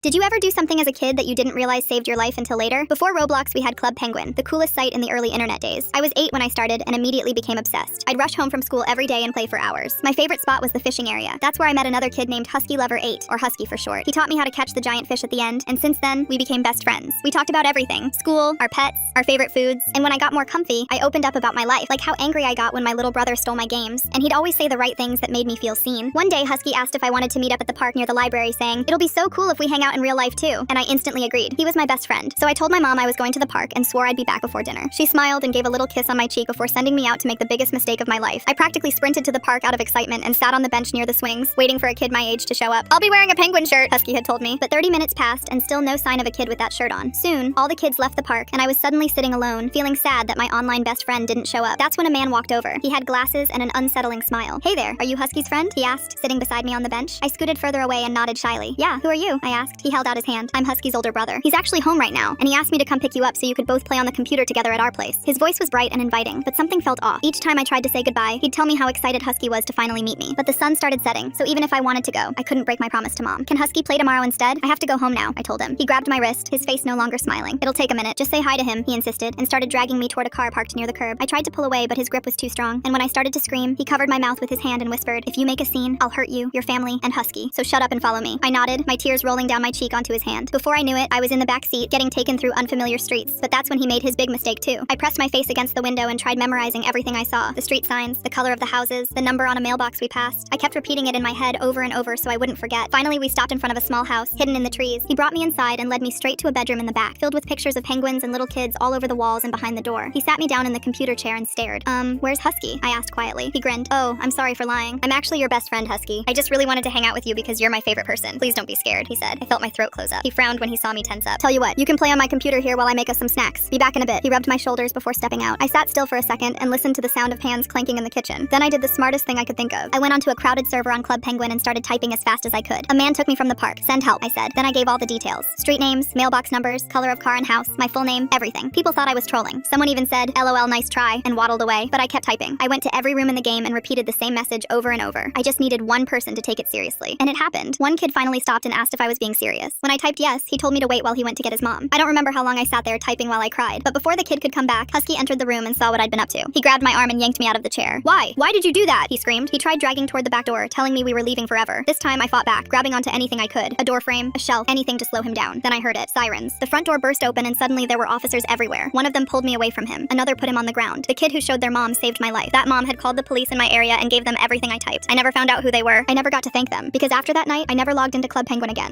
Did you ever do something as a kid that you didn't realize saved your life until later? Before Roblox, we had Club Penguin, the coolest site in the early internet days. I was 8 when I started and immediately became obsessed. I'd rush home from school every day and play for hours. My favorite spot was the fishing area. That's where I met another kid named Husky Lover 8, or Husky for short. He taught me how to catch the giant fish at the end, and since then, we became best friends. We talked about everything: school, our pets, our favorite foods, and when I got more comfy, I opened up about my life, like how angry I got when my little brother stole my games, and he'd always say the right things that made me feel seen. One day, Husky asked if I wanted to meet up at the park near the library, saying, "It'll be so cool if we hang out in real life too." And I instantly agreed. He was my best friend. So I told my mom I was going to the park and swore I'd be back before dinner. She smiled and gave a little kiss on my cheek before sending me out to make the biggest mistake of my life. I practically sprinted to the park out of excitement and sat on the bench near the swings, waiting for a kid my age to show up. "I'll be wearing a penguin shirt," Husky had told me. But 30 minutes passed and still no sign of a kid with that shirt on. Soon, all the kids left the park and I was suddenly sitting alone, feeling sad that my online best friend didn't show up. That's when a man walked over. He had glasses and an unsettling smile. "Hey there, are you Husky's friend?" he asked, sitting beside me on the bench. I scooted further away and nodded shyly. "Yeah, who are you?" I asked. He held out his hand. "I'm Husky's older brother. He's actually home right now, and he asked me to come pick you up so you could both play on the computer together at our place." His voice was bright and inviting, but something felt off. Each time I tried to say goodbye, he'd tell me how excited Husky was to finally meet me. But the sun started setting, so even if I wanted to go, I couldn't break my promise to Mom. "Can Husky play tomorrow instead? I have to go home now," I told him. He grabbed my wrist, his face no longer smiling. "It'll take a minute. Just say hi to him," he insisted, and started dragging me toward a car parked near the curb. I tried to pull away, but his grip was too strong, and when I started to scream, he covered my mouth with his hand and whispered, "If you make a scene, I'll hurt you, your family, and Husky. So shut up and follow me." I nodded, my tears rolling down my cheek onto his hand. Before I knew it, I was in the back seat, getting taken through unfamiliar streets. But that's when he made his big mistake too. I pressed my face against the window and tried memorizing everything I saw: the street signs, the color of the houses, the number on a mailbox we passed. I kept repeating it in my head over and over so I wouldn't forget. Finally, we stopped in front of a small house, hidden in the trees. He brought me inside and led me straight to a bedroom in the back, filled with pictures of penguins and little kids all over the walls and behind the door. He sat me down in the computer chair and stared. Where's Husky?" I asked quietly. He grinned. "Oh, I'm sorry for lying. I'm actually your best friend, Husky. I just really wanted to hang out with you because you're my favorite person. Please don't be scared," he said. I felt my throat close up. He frowned when he saw me tense up. "Tell you what, you can play on my computer here while I make us some snacks. Be back in a bit." He rubbed my shoulders before stepping out. I sat still for a second and listened to the sound of pans clanking in the kitchen. Then I did the smartest thing I could think of. I went onto a crowded server on Club Penguin and started typing as fast as I could. A man took me from the park. "Send help," I said. Then I gave all the details: street names, mailbox numbers, color of car and house, my full name, everything. People thought I was trolling. Someone even said, "LOL, nice try," and waddled away. But I kept typing. I went to every room in the game and repeated the same message over and over. I just needed one person to take it seriously. And it happened. One kid finally stopped and asked if I was being serious. When I typed yes, he told me to wait while he went to get his mom. I don't remember how long I sat there typing while I cried, but before the kid could come back, Husky entered the room and saw what I'd been up to. He grabbed my arm and yanked me out of the chair. "Why? Why did you do that?" he screamed. He tried dragging toward the back door, telling me we were leaving forever. This time I fought back, grabbing onto anything I could: a door frame, a shelf, anything to slow him down. Then I heard it: sirens. The front door burst open and suddenly there were officers everywhere. One of them pulled me away from him. Another put him on the ground. The kid who showed their mom saved my life. That mom had called the police in my area and gave them everything I typed. I never found out who they were. I never got to thank them, because after that night, I never logged into Club Penguin again.